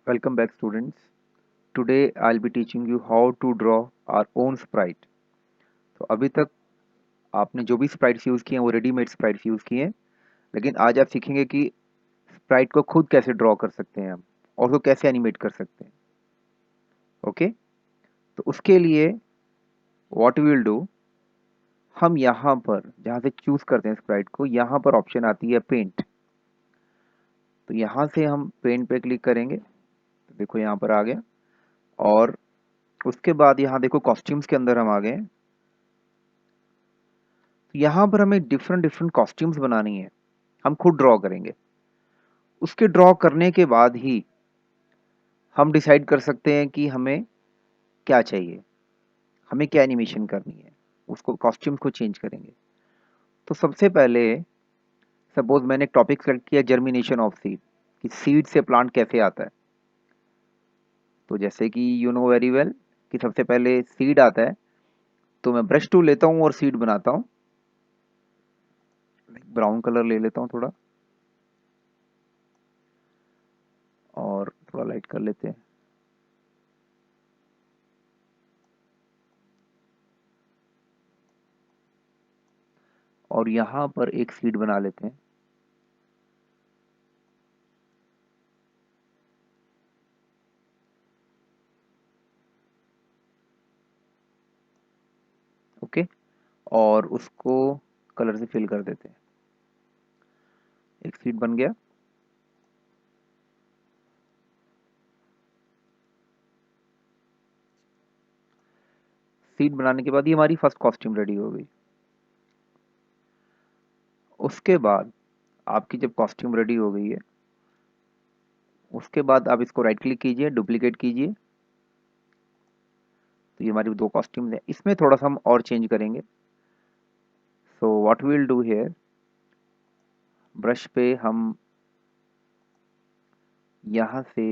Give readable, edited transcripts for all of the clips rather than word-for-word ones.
Welcome back students. Today I'll be teaching you how to draw our own sprite. तो अभी तक आपने जो भी स्प्राइट्स यूज़ किए हैं वो रेडीमेड स्प्राइट्स यूज़ किए हैं, लेकिन आज आप सीखेंगे कि स्प्राइट को खुद कैसे ड्रॉ कर सकते हैं हम और उसको कैसे एनिमेट कर सकते हैं। ओके, तो उसके लिए व्हाट वी विल डू, हम यहाँ पर जहाँ से चूज़ करते हैं स्प्राइट को, यहाँ पर ऑप्शन आती है पेंट। तो यहाँ से हम पेंट पे क्लिक करेंगे, तो देखो यहाँ पर आ गया। और उसके बाद यहाँ देखो कॉस्ट्यूम्स के अंदर हम आ गए हैं। यहाँ पर हमें डिफरेंट डिफरेंट कॉस्ट्यूम्स बनानी है, हम खुद ड्रॉ करेंगे। उसके ड्रॉ करने के बाद ही हम डिसाइड कर सकते हैं कि हमें क्या चाहिए, हमें क्या एनिमेशन करनी है, उसको कॉस्ट्यूम को चेंज करेंगे। तो सबसे पहले सपोज मैंने एक टॉपिक सेलेक्ट किया, जर्मिनेशन ऑफ सीड, कि सीड से प्लांट कैसे आता है। तो जैसे कि यू नो वेरी वेल कि सबसे पहले सीड आता है, तो मैं ब्रश टूल लेता हूँ और सीड बनाता हूँ। ब्राउन कलर ले लेता हूँ थोड़ा, और थोड़ा लाइट कर लेते हैं। और यहाँ पर एक सीड बना लेते हैं। ओके, और उसको कलर से फिल कर देते हैं। एक सीड बन गया। सीड बनाने के बाद ये हमारी फर्स्ट कॉस्ट्यूम रेडी हो गई। उसके बाद आपकी जब कॉस्ट्यूम रेडी हो गई है, उसके बाद आप इसको राइट क्लिक कीजिए, डुप्लीकेट कीजिए। तो ये हमारी दो कॉस्ट्यूम है, इसमें थोड़ा सा हम और चेंज करेंगे। So what we will do here, brush पे हम यहाँ से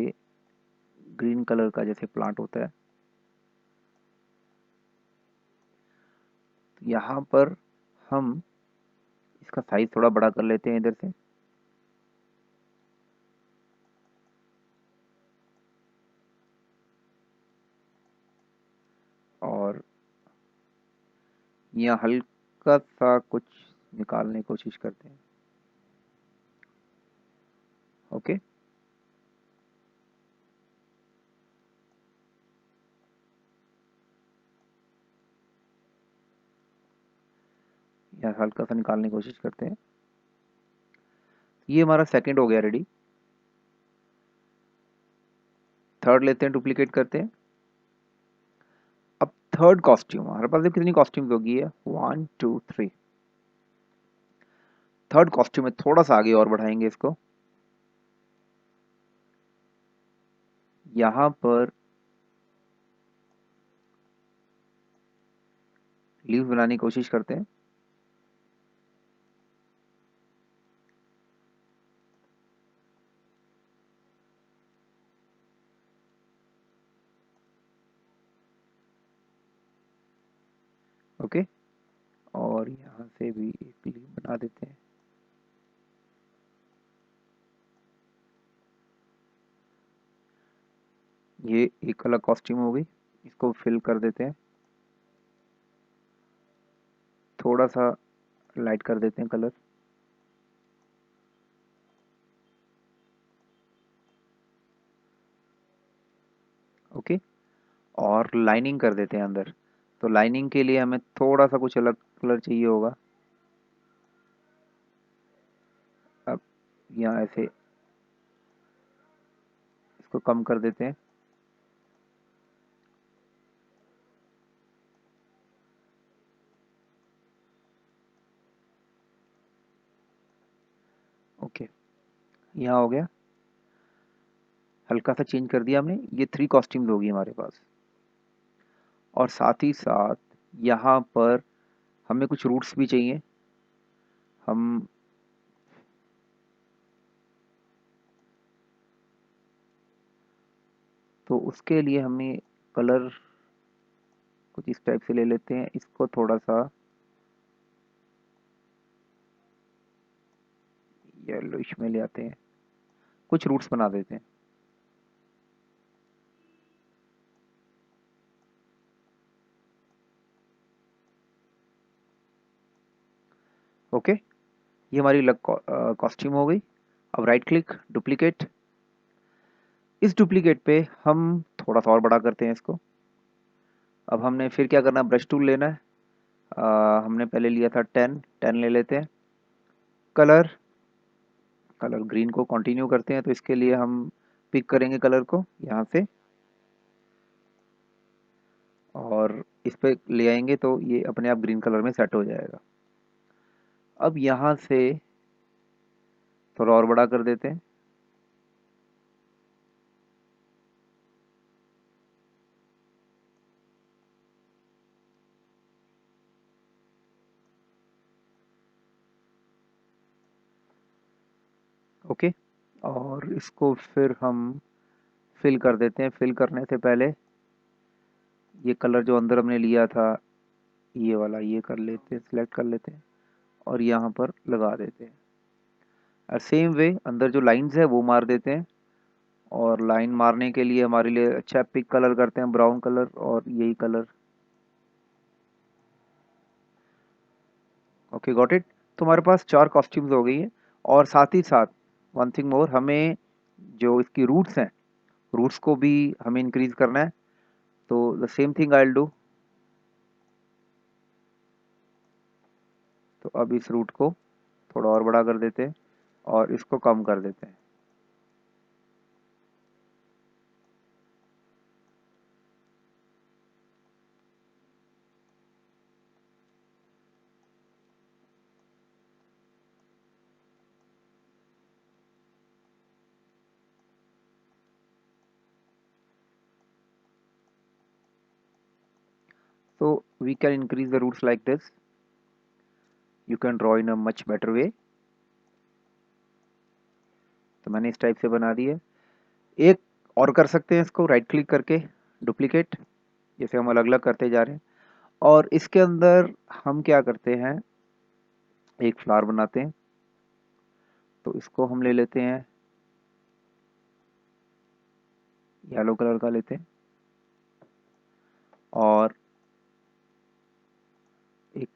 ग्रीन कलर का जैसे प्लांट होता है, तो यहाँ पर हम इसका साइज थोड़ा बड़ा कर लेते हैं इधर से। और यहाँ हल्का सा कुछ निकालने की कोशिश करते हैं। ओके, यहाँ हल्का सा निकालने की कोशिश करते हैं। ये हमारा सेकंड हो गया रेडी। थर्ड लेते हैं, डुप्लीकेट करते हैं। अब थर्ड कॉस्ट्यूम हमारे पास देखो कितनी कॉस्ट्यूम होगी है, 1 2 3। थर्ड कॉस्ट्यूम में थोड़ा सा आगे और बढ़ाएंगे इसको। यहाँ पर लीव बनाने की कोशिश करते हैं। ओके, और यहाँ से भी एक लीव बना देते हैं। ये एक अलग कॉस्ट्यूम हो गई, इसको फिल कर देते हैं। थोड़ा सा लाइट कर देते हैं कलर। ओके, और लाइनिंग कर देते हैं अंदर। तो लाइनिंग के लिए हमें थोड़ा सा कुछ अलग कलर चाहिए होगा। अब यहाँ ऐसे इसको कम कर देते हैं। ओके, यहाँ हो गया। हल्का सा चेंज कर दिया हमने। ये 3 कॉस्ट्यूम्स होगी हमारे पास। और साथ ही साथ यहाँ पर हमें कुछ रूट्स भी चाहिए। हम तो उसके लिए हमें कलर कुछ इस टाइप से ले लेते हैं, इसको थोड़ा सा येलोइश में ले आते हैं, कुछ रूट्स बना देते हैं। ओके, ये हमारी लग कॉस्ट्यूम हो गई। अब राइट क्लिक, डुप्लीकेट। इस डुप्लीकेट पे हम थोड़ा सा और बड़ा करते हैं इसको। अब हमने फिर क्या करना है, ब्रश टूल लेना है। हमने पहले लिया था 10 ले लेते हैं। कलर, कलर ग्रीन को कंटिन्यू करते हैं, तो इसके लिए हम पिक करेंगे कलर को यहाँ से और इस पे ले आएंगे, तो ये अपने आप ग्रीन कलर में सेट हो जाएगा। अब यहाँ से थोड़ा और बड़ा कर देते हैं। ओके, और इसको फिर हम फिल कर देते हैं। फिल करने से पहले ये कलर जो अंदर हमने लिया था, ये वाला, ये कर लेते हैं, सिलेक्ट कर लेते हैं और यहाँ पर लगा देते हैं। और सेम वे अंदर जो लाइंस है वो मार देते हैं। और लाइन मारने के लिए हमारे लिए अच्छा पिक कलर करते हैं, ब्राउन कलर और यही कलर। Okay, got it. तो हमारे पास 4 कॉस्ट्यूम्स हो गई हैं। और साथ ही साथ वन थिंग मोर, हमें जो इसकी रूट्स हैं, रूट्स को भी हमें इंक्रीज करना है। तो the same thing I will do. तो अब इस रूट को थोड़ा और बड़ा कर देते हैं और इसको कम कर देते हैं। So we can increase the roots like this. You can draw in a much better way. तो मैंने इस टाइप से बना दी है। एक और कर सकते हैं इसको, राइट क्लिक करके डुप्लीकेट, जैसे हम अलग अलग करते जा रहे हैं। और इसके अंदर हम क्या करते हैं, एक फ्लावर बनाते हैं। तो इसको हम ले लेते हैं, येलो कलर का लेते हैं और एक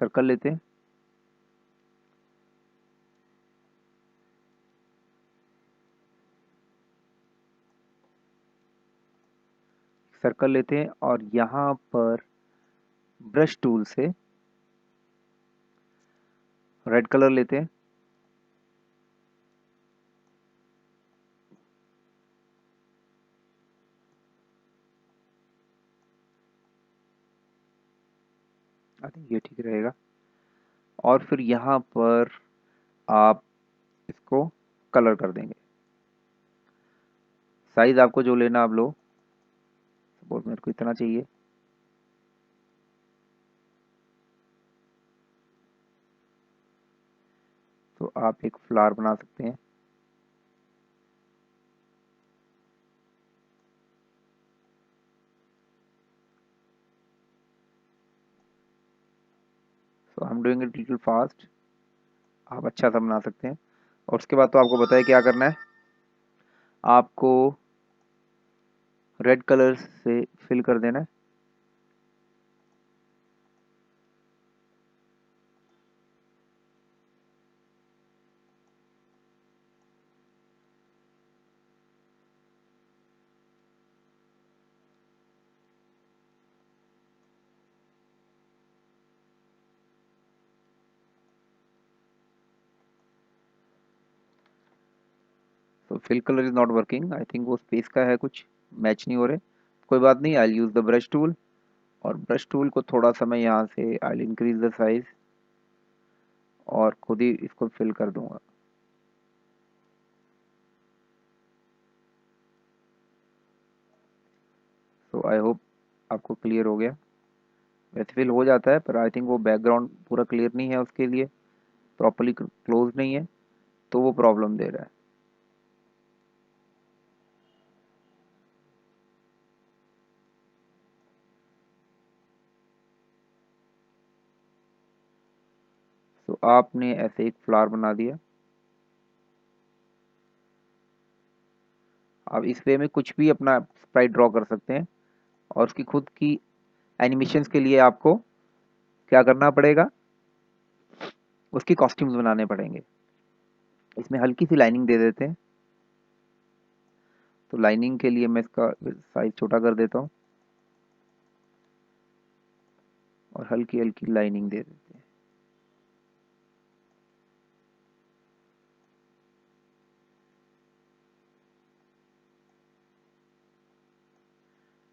सर्कल लेते हैं। सर्कल लेते हैं और यहाँ पर ब्रश टूल से रेड कलर लेते हैं। आई थिंक ये ठीक रहेगा। और फिर यहाँ पर आप इसको कलर कर देंगे। साइज आपको जो लेना आप लो। सपोज मेरे को इतना चाहिए। तो आप एक फ्लावर बना सकते हैं। So I am doing it little fast. आप अच्छा सा बना सकते हैं। और उसके बाद तो आपको बताया क्या करना है। आपको रेड कलर से फिल कर देना है। तो fill colour is not working, I think वो स्पेस का है, कुछ मैच नहीं हो रहे। कोई बात नहीं, आई यूज द ब्रश टूल। और ब्रश टूल को थोड़ा सा मैं यहाँ से आई इंक्रीज द साइज और खुद ही इसको फिल कर दूंगा। सो आई होप आपको क्लियर हो गया। वैसे फिल हो जाता है, पर आई थिंक वो बैकग्राउंड पूरा क्लियर नहीं है, उसके लिए प्रॉपरली क्लोज नहीं है, तो वो प्रॉब्लम दे रहा है। तो आपने ऐसे एक फ्लावर बना दिया। आप इस वे में कुछ भी अपना स्प्राइट ड्रॉ कर सकते हैं। और उसकी खुद की एनिमेशंस के लिए आपको क्या करना पड़ेगा, उसकी कॉस्ट्यूम्स बनाने पड़ेंगे। इसमें हल्की सी लाइनिंग दे देते हैं। तो लाइनिंग के लिए मैं इसका साइज छोटा कर देता हूँ और हल्की हल्की लाइनिंग दे देते हैं।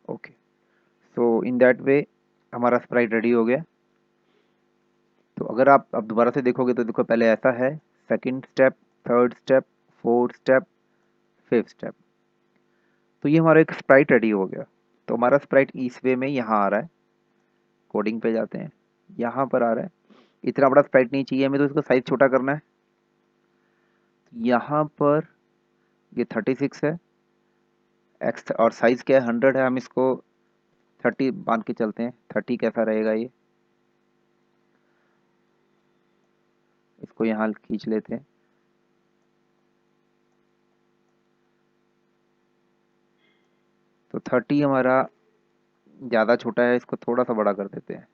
Okay, so in that way हमारा स्प्राइट रेडी हो गया। तो अगर आप अब दोबारा से देखोगे तो देखो पहले ऐसा है, second step, third step, fourth step, fifth step. तो ये हमारा एक स्प्राइट रेडी हो गया। तो हमारा स्प्राइट इस वे में यहाँ आ रहा है। कोडिंग पे जाते हैं, यहाँ पर आ रहा है। इतना बड़ा स्प्राइट नहीं चाहिए हमें, तो इसका साइज छोटा करना है। यहाँ पर ये 36 है, एक्स और साइज क्या है 100 है। हम इसको 30 बांध के चलते हैं। 30 कैसा रहेगा ये, इसको यहाँ खींच लेते हैं। तो 30 हमारा ज़्यादा छोटा है, इसको थोड़ा सा बड़ा कर देते हैं।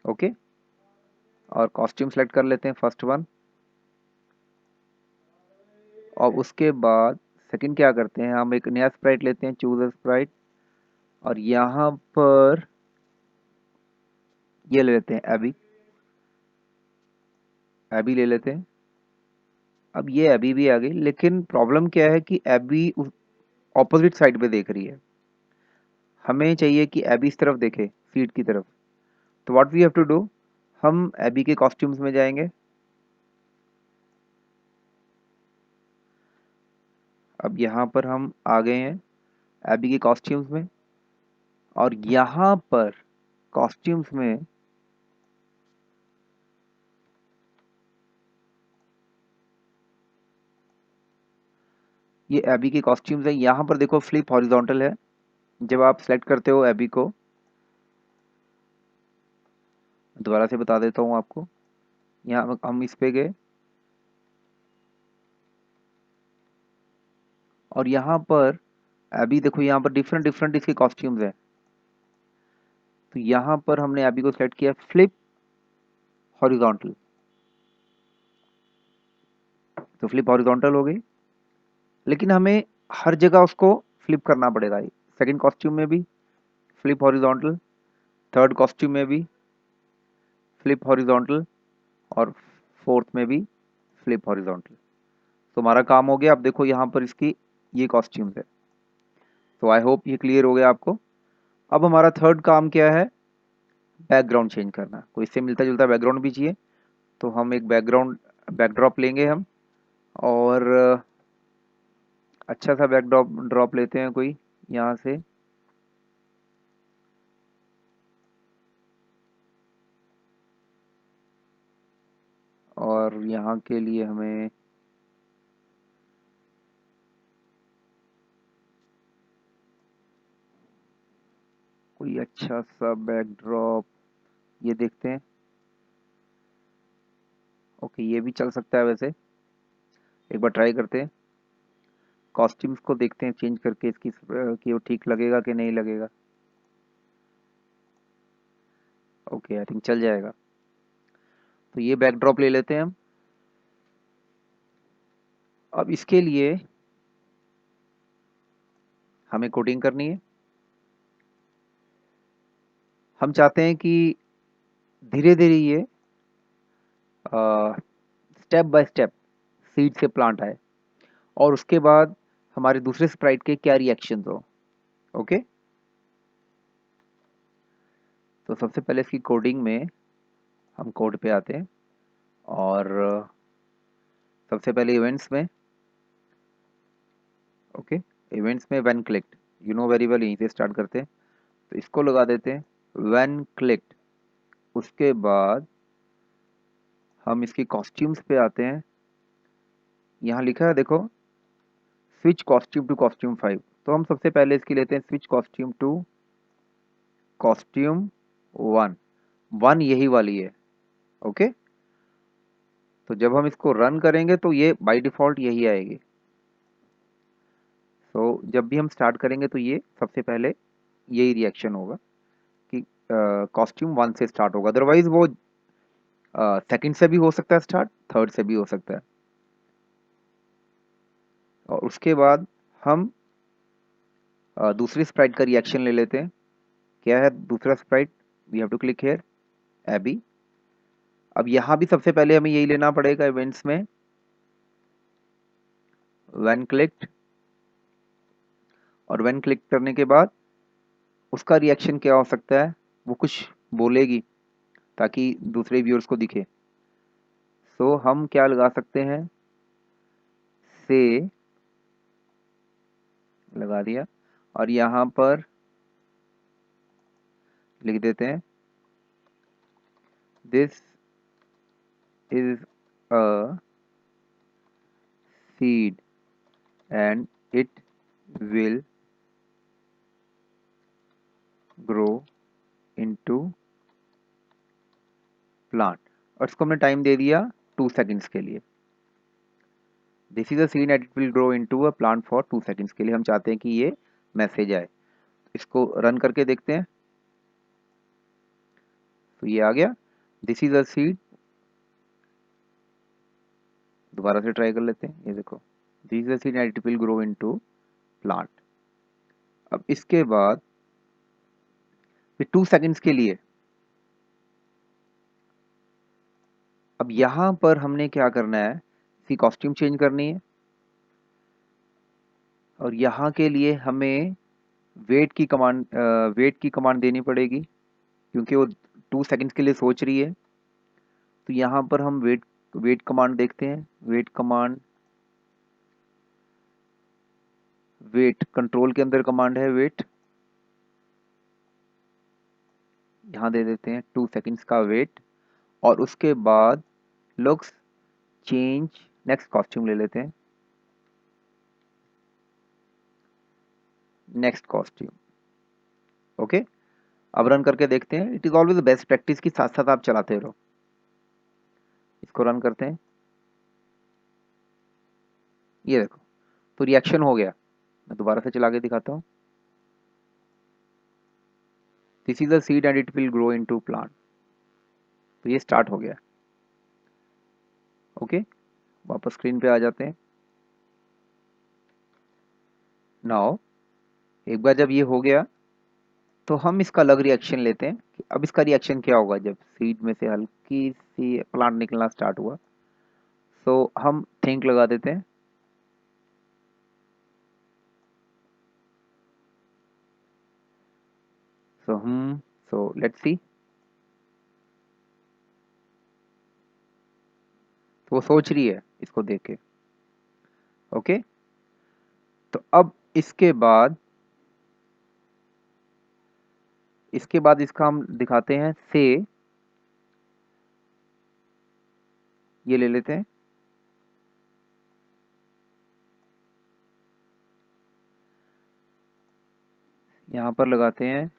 ओके, और कॉस्ट्यूम सेलेक्ट कर लेते हैं फर्स्ट वन। और उसके बाद सेकंड क्या करते हैं, हम एक नया स्प्राइट लेते हैं, चूज अ स्प्राइट। और यहाँ पर ये ले लेते हैं एबी। एबी ले लेते हैं। अब ये एबी भी आ गई, लेकिन प्रॉब्लम क्या है कि एबी ऑपोजिट साइड पे देख रही है। हमें चाहिए कि एबी इस तरफ देखे, फीट की तरफ। तो what we have to do, हम एबी के कॉस्ट्यूम्स में जाएंगे। अब यहाँ पर हम आ गए हैं एबी के कॉस्ट्यूम्स में। और यहाँ पर कॉस्ट्यूम्स में ये एबी के कॉस्ट्यूम्स है। यहाँ पर देखो फ्लिप हॉरिजॉन्टल है। जब आप सेलेक्ट करते हो एबी को, दोबारा से बता देता हूँ आपको। यहाँ हम इस पे गए और यहाँ पर एबी देखो, यहाँ पर डिफरेंट डिफरेंट इसके कॉस्ट्यूम्स हैं। तो यहाँ पर हमने एबी को सेलेक्ट किया फ्लिप हॉरिजॉन्टल। तो फ्लिप हॉरिजॉन्टल हो गई, लेकिन हमें हर जगह उसको फ्लिप करना पड़ेगा। सेकंड कॉस्ट्यूम में भी फ्लिप हॉरिजॉन्टल, थर्ड कॉस्ट्यूम में भी फ्लिप हॉरिजॉन्टल, और फोर्थ में भी फ्लिप हॉरिजॉन्टल। तो हमारा काम हो गया। अब देखो यहाँ पर इसकी ये कॉस्ट्यूम्स है। तो आई होप ये क्लियर हो गया आपको। अब हमारा थर्ड काम क्या है, बैकग्राउंड चेंज करना। कोई इससे मिलता जुलता बैकग्राउंड भी चाहिए। तो हम एक बैकड्रॉप लेंगे हम। और अच्छा सा बैकड्रॉप ड्रॉप लेते हैं कोई यहाँ से। और यहाँ के लिए हमें कोई अच्छा सा बैकड्रॉप ये देखते हैं। ओके, ये भी चल सकता है वैसे। एक बार ट्राई करते हैं, कॉस्ट्यूम्स को देखते हैं चेंज करके इसकी कि वो ठीक लगेगा कि नहीं लगेगा। ओके, आई थिंक चल जाएगा। तो ये बैकड्रॉप ले लेते हैं हम। अब इसके लिए हमें कोडिंग करनी है। हम चाहते हैं कि धीरे धीरे ये स्टेप बाय स्टेप सीड से प्लांट आए, और उसके बाद हमारे दूसरे स्प्राइट के क्या रिएक्शंस हो। ओके, तो सबसे पहले इसकी कोडिंग में हम कोड पे आते हैं। और सबसे पहले इवेंट्स में, ओके, इवेंट्स में when clicked, you know very well, यहीं से स्टार्ट करते हैं। तो इसको लगा देते हैं व्हेन क्लिक्ड। उसके बाद हम इसकी कॉस्ट्यूम्स पे आते हैं। यहाँ लिखा है देखो, स्विच कॉस्ट्यूम टू कॉस्ट्यूम 5। तो हम सबसे पहले इसकी लेते हैं स्विच कॉस्ट्यूम टू कॉस्ट्यूम 1। 1 यही वाली है। ओके, तो जब हम इसको रन करेंगे तो ये बाय डिफ़ॉल्ट यही आएगी। तो जब भी हम स्टार्ट करेंगे तो ये सबसे पहले यही रिएक्शन होगा कि कॉस्ट्यूम 1 से स्टार्ट होगा। अदरवाइज वो सेकंड से भी हो सकता है स्टार्ट, थर्ड से भी हो सकता है। और उसके बाद हम दूसरी स्प्राइट का रिएक्शन ले लेते हैं। क्या है दूसरा sprite? We have to click here, AB. अब यहाँ भी सबसे पहले हमें यही लेना पड़ेगा इवेंट्स में, व्हेन क्लिक्ड। और व्हेन क्लिक करने के बाद उसका रिएक्शन क्या हो सकता है, वो कुछ बोलेगी ताकि दूसरे व्यूअर्स को दिखे। सो हम क्या लगा सकते हैं, से लगा दिया और यहाँ पर लिख देते हैं this is a seed and it will grow into plant. और इसको हमने टाइम दे दिया 2 सेकंड्स के लिए। This is a seed and it will grow into a plant for 2 seconds के लिए हम चाहते हैं कि ये मैसेज आए। इसको रन करके देखते हैं। तो ये आ गया, दिस इज अ सीड। दोबारा से ट्राई कर लेते हैं, ये देखो, this is a seed and it will grow into plant. अब इसके बाद 2 सेकंड्स के लिए, अब यहां पर हमने क्या करना है, इसकी कॉस्ट्यूम चेंज करनी है। और यहाँ के लिए हमें वेट की कमांड देनी पड़ेगी, क्योंकि वो 2 सेकंड्स के लिए सोच रही है। तो यहाँ पर हम वेट कमांड देखते हैं। वेट कमांड, वेट कंट्रोल के अंदर कमांड है वेट। यहाँ दे देते हैं 2 सेकंड्स का वेट। और उसके बाद लुक्स चेंज नेक्स्ट कॉस्ट्यूम ले लेते हैं, नेक्स्ट कॉस्ट्यूम। ओके, अब रन करके देखते हैं। It is always best practice की साथ साथ आप चलाते रहो। इसको रन करते हैं, ये देखो तो रिएक्शन हो गया। मैं दोबारा से चला के दिखाता हूँ। This is a seed and it will grow into plant. तो ये स्टार्ट हो गया। ओके, वापस स्क्रीन पे आ जाते हैं। नाउ एक बार जब ये हो गया तो हम इसका अलग रिएक्शन लेते हैं कि अब इसका रिएक्शन क्या होगा जब सीड में से हल्की सी प्लांट निकलना स्टार्ट हुआ। सो हम थिंक लगा देते हैं। So let's see. तो वो सोच रही है इसको देख के। ओके, तो अब इसके बाद इसका हम दिखाते हैं से, ये ले लेते हैं। यहाँ पर लगाते हैं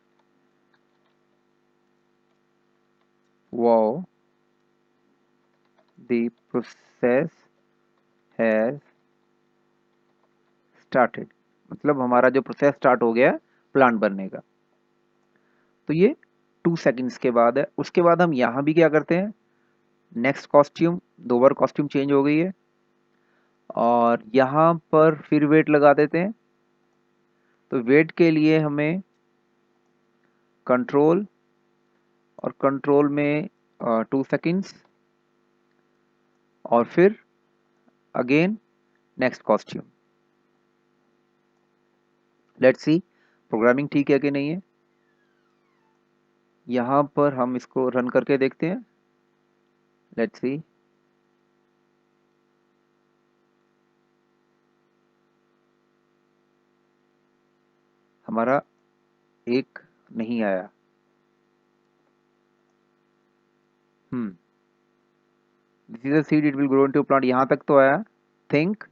wow the process has started, मतलब हमारा जो प्रोसेस स्टार्ट हो गया है प्लांट बनने का। तो ये 2 सेकंड्स के बाद है। उसके बाद हम यहाँ भी क्या करते हैं, नेक्स्ट कॉस्ट्यूम, 2 बार कॉस्ट्यूम चेंज हो गई है और यहाँ पर फिर वेट लगा देते हैं। तो वेट के लिए हमें कंट्रोल, और कंट्रोल में 2 सेकंड्स, और फिर again next costume. Let's see programming ठीक है कि नहीं है। यहाँ पर हम इसको रन करके देखते हैं। लेट्स सी, हमारा एक नहीं आया। This is a seed it will grow into plant, यहाँ तक तो आया। थिंक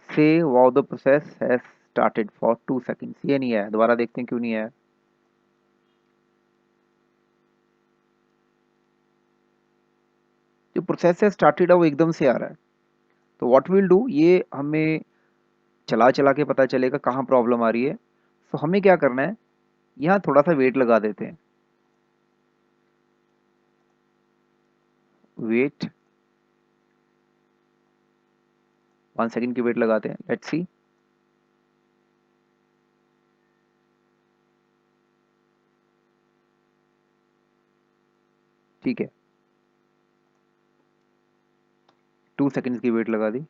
से wow the process has started for 2 seconds, ये नहीं आया। दोबारा देखते हैं क्यों नहीं आया। जो प्रोसेस है स्टार्टेड है वो एकदम से आ रहा है। तो व्हाट विल डू, ये हमें चला चला के पता चलेगा कहाँ प्रॉब्लम आ रही है। तो हमें क्या करना है, यहाँ थोड़ा सा वेट लगा देते हैं। वेट 1 सेकंड की वेट लगाते हैं, लेट्स सी। ठीक है, 2 सेकंड्स की वेट लगा दी।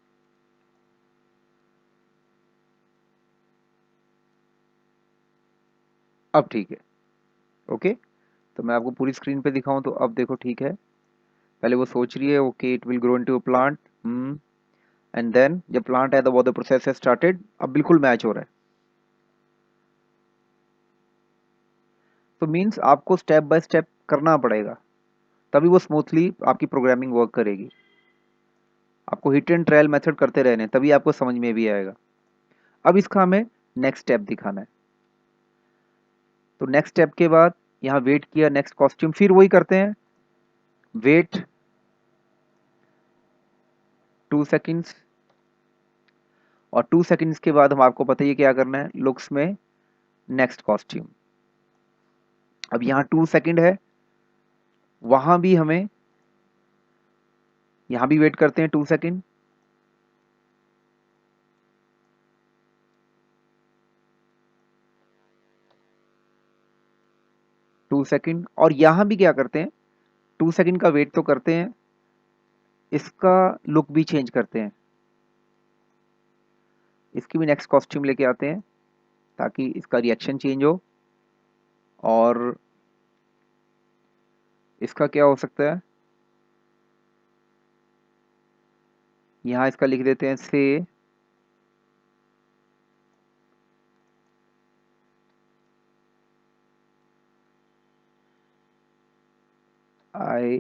अब ठीक है, ओके। तो मैं आपको पूरी स्क्रीन पे दिखाऊं तो अब देखो ठीक है। पहले वो सोच रही है, okay it will grow into a plant, and then जब प्लांट है तो वो द प्रोसेस हैज स्टार्टेड, अब बिल्कुल मैच हो रहा है। तो मीन्स आपको स्टेप बाय स्टेप करना पड़ेगा, तभी वो स्मूथली आपकी प्रोग्रामिंग वर्क करेगी। आपको हिट एंड ट्रायल मेथड करते रहने, तभी आपको समझ में भी आएगा। अब इसका हमें नेक्स्ट स्टेप दिखाना है। तो नेक्स्ट स्टेप के बाद यहाँ वेट किया, नेक्स्ट कॉस्ट्यूम, फिर वही करते हैं, वेट 2 सेकंड्स, और 2 सेकंड्स के बाद हम आपको पता ही क्या करना है, लुक्स में नेक्स्ट कॉस्ट्यूम। अब यहाँ 2 सेकंड है, वहां भी हमें, यहां भी वेट करते हैं 2 सेकंड, 2 सेकंड, और यहां भी क्या करते हैं, 2 सेकंड का वेट तो करते हैं, इसका लुक भी चेंज करते हैं, इसकी भी नेक्स्ट कॉस्ट्यूम लेके आते हैं ताकि इसका रिएक्शन चेंज हो। और इसका क्या हो सकता है, यहाँ इसका लिख देते हैं से आई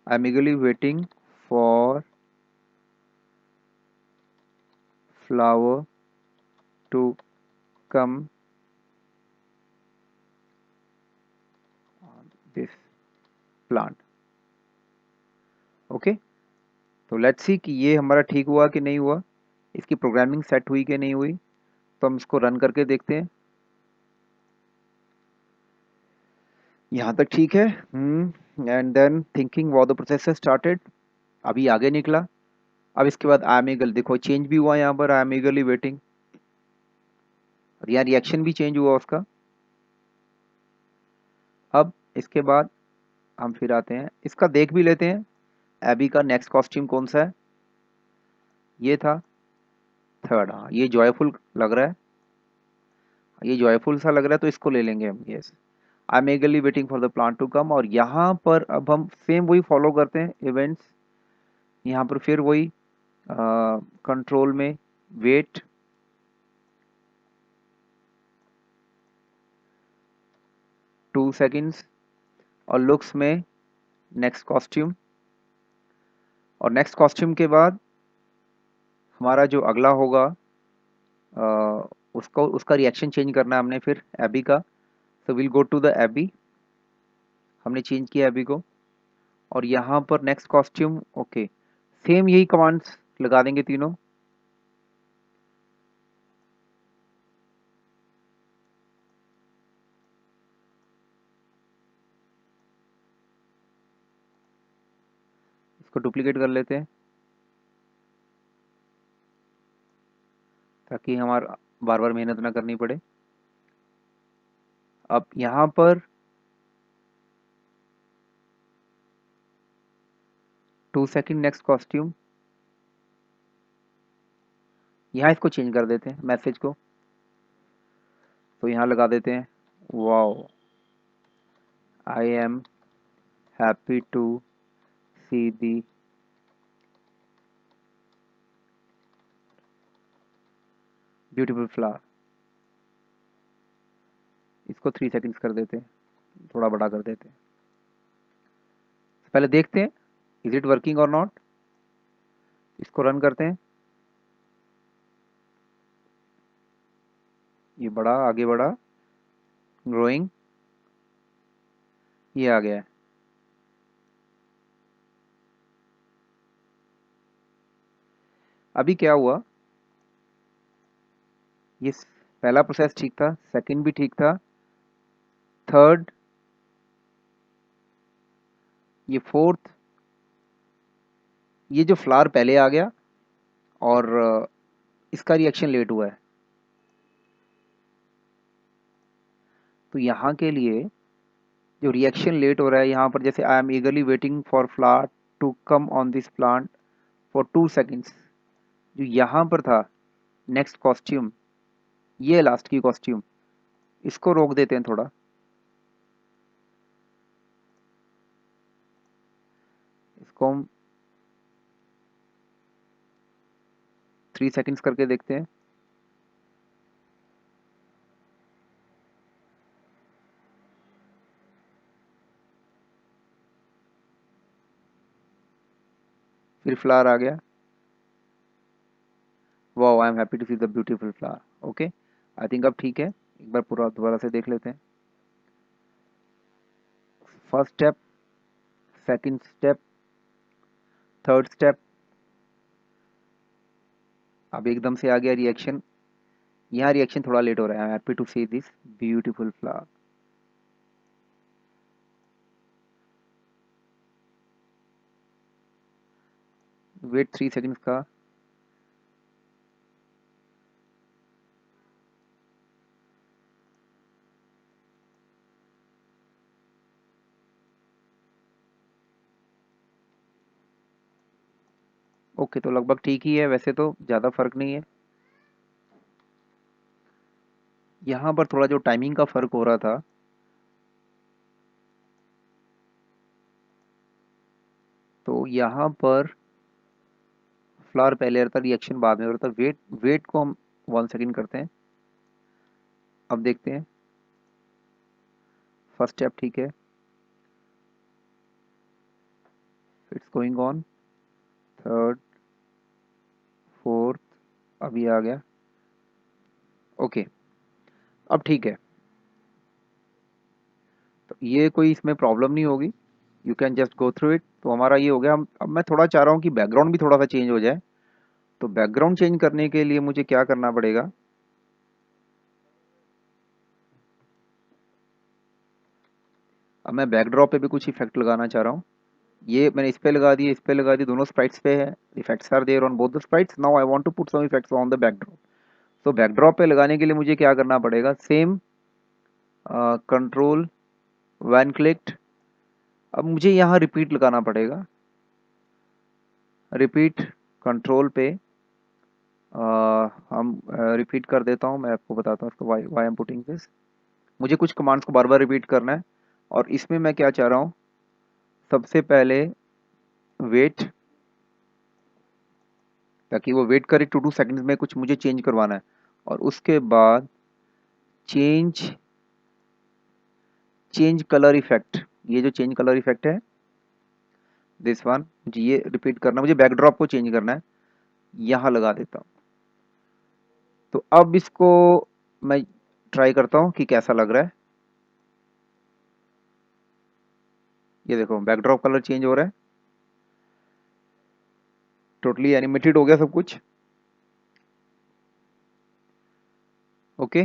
I'm eagerly waiting for flower to come on this plant। Okay, तो लेट्स सी कि ये हमारा ठीक हुआ कि नहीं हुआ, इसकी प्रोग्रामिंग सेट हुई कि नहीं हुई। तो हम इसको रन करके देखते हैं। यहाँ तक ठीक है, and than thinking what the process started, अभी आगे निकला। अब इसके बाद आई एम ईगर, देखो चेंज भी हुआ यहाँ पर, आई एम ईगरली वेटिंग, और यहाँ रिएक्शन भी चेंज हुआ उसका। अब इसके बाद हम फिर आते हैं, इसका देख भी लेते हैं, एबी का नेक्स्ट कॉस्ट्यूम कौन सा है, ये था थर्ड। हाँ ये जॉयफुल लग रहा है, ये जॉयफुल सा लग रहा है, तो इसको ले लेंगे हम, yes. I am eagerly waiting for the plant to come, और यहाँ पर अब हम सेम वही फॉलो करते हैं इवेंट्स, यहाँ पर फिर वही कंट्रोल में वेट 2 सेकंड्स, और लुक्स में नेक्स्ट कॉस्ट्यूम, और नेक्स्ट कॉस्ट्यूम के बाद हमारा जो अगला होगा उसको, उसका रिएक्शन चेंज करना है हमने फिर एबी का। तो will go to the AB, हमने चेंज किया एबी को, और यहाँ पर नेक्स्ट कॉस्ट्यूम, ओके सेम यही कमांड्स लगा देंगे तीनों। इसको डुप्लीकेट कर लेते हैं ताकि हमारा बार बार मेहनत ना करनी पड़े। अब यहाँ पर 2 सेकंड नेक्स्ट कॉस्ट्यूम, यहाँ इसको चेंज कर देते हैं मैसेज को, तो यहाँ लगा देते हैं wow I am happy to see the beautiful flower. इसको 3 सेकंड्स कर देते हैं, थोड़ा बड़ा कर देते हैं। पहले देखते हैं इज इट वर्किंग और नॉट, इसको रन करते हैं, ये बड़ा आगे बढ़ा, ग्रोइंग, ये आ गया है। अभी क्या हुआ, ये पहला प्रोसेस ठीक था, सेकंड भी ठीक था, थर्ड, ये फोर्थ, ये जो फ्लावर पहले आ गया और इसका रिएक्शन लेट हुआ है। तो यहाँ के लिए जो रिएक्शन लेट हो रहा है यहाँ पर, जैसे I am eagerly waiting for flower to come on this plant for 2 seconds, जो यहाँ पर था नेक्स्ट कॉस्ट्यूम, ये लास्ट की कॉस्ट्यूम, इसको रोक देते हैं थोड़ा, इसको हम 3 सेकेंड्स करके देखते हैं। फिर फ्लावर आ गया, wow I am happy to see the beautiful flower. Okay, I think अब ठीक है, एक बार पूरा दोबारा से देख लेते हैं। First step, second step, third step, अब एकदम से आ गया रिएक्शन, यहाँ रिएक्शन थोड़ा लेट हो रहा है। I am happy to see this beautiful flower. Wait 3 seconds का, ओके तो लगभग ठीक ही है, वैसे तो ज़्यादा फर्क नहीं है। यहाँ पर थोड़ा जो टाइमिंग का फर्क हो रहा था, तो यहाँ पर फ्लावर पहले आ रहा था, रिएक्शन बाद में हो रहा था। वेट वेट को हम 1 सेकेंड करते हैं। अब देखते हैं, फर्स्ट स्टेप ठीक है, it's going on, third, fourth, अभी आ गया, ओके अब ठीक है। तो ये कोई इसमें प्रॉब्लम नहीं होगी, you can just go through it. तो हमारा ये हो गया। अब मैं थोड़ा चाह रहा हूँ कि बैकग्राउंड भी थोड़ा सा चेंज हो जाए। तो बैकग्राउंड चेंज करने के लिए मुझे क्या करना पड़ेगा, अब मैं बैकड्रॉप पे भी कुछ इफेक्ट लगाना चाह रहा हूँ। ये मैंने इस पे लगा दिए, इस पे लगा दिए, दोनों स्प्राइट्स पे है। Effects are there on both the sprites. Now I want to put some effects on the backdrop. तो बैकड्रॉप पे लगाने के लिए मुझे क्या करना पड़ेगा, सेम कंट्रोल वैन क्लिक्ड। अब मुझे यहाँ रिपीट लगाना पड़ेगा, रिपीट कंट्रोल पे हम रिपीट कर देता हूँ। मैं आपको बताता हूँ इसको why I am putting this. मुझे कुछ कमांड्स को बार बार रिपीट करना है, और इसमें मैं क्या चाह रहा हूँ, सबसे पहले वेट, ताकि वो वेट करे 2 सेकंड्स में, कुछ मुझे चेंज करवाना है। और उसके बाद चेंज चेंज कलर इफेक्ट, ये जो चेंज कलर इफेक्ट है दिस वन, मुझे ये रिपीट करना, मुझे बैकड्रॉप को चेंज करना है, यहाँ लगा देता हूँ। तो अब इसको मैं ट्राई करता हूँ कि कैसा लग रहा है। ये देखो बैकड्रॉप कलर चेंज हो रहा है, टोटली एनिमेटेड हो गया सब कुछ। ओके,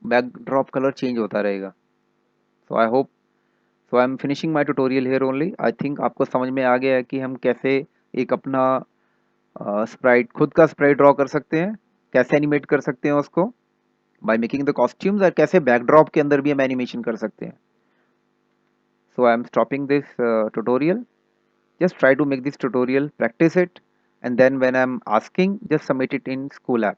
बैकड्रॉप कलर चेंज होता रहेगा। So I hope, so I am finishing my tutorial here only. I think आपको समझ में आ गया है कि हम कैसे एक अपना स्प्राइट, खुद का स्प्राइट ड्रॉ कर सकते हैं, कैसे एनिमेट कर सकते हैं उसको बाय मेकिंग द कॉस्ट्यूम्स, और कैसे बैकड्रॉप के अंदर भी हम एनिमेशन कर सकते हैं। So I am stopping this tutorial. Just try to make this tutorial, practice it, and then when I'm asking, just submit it in School app.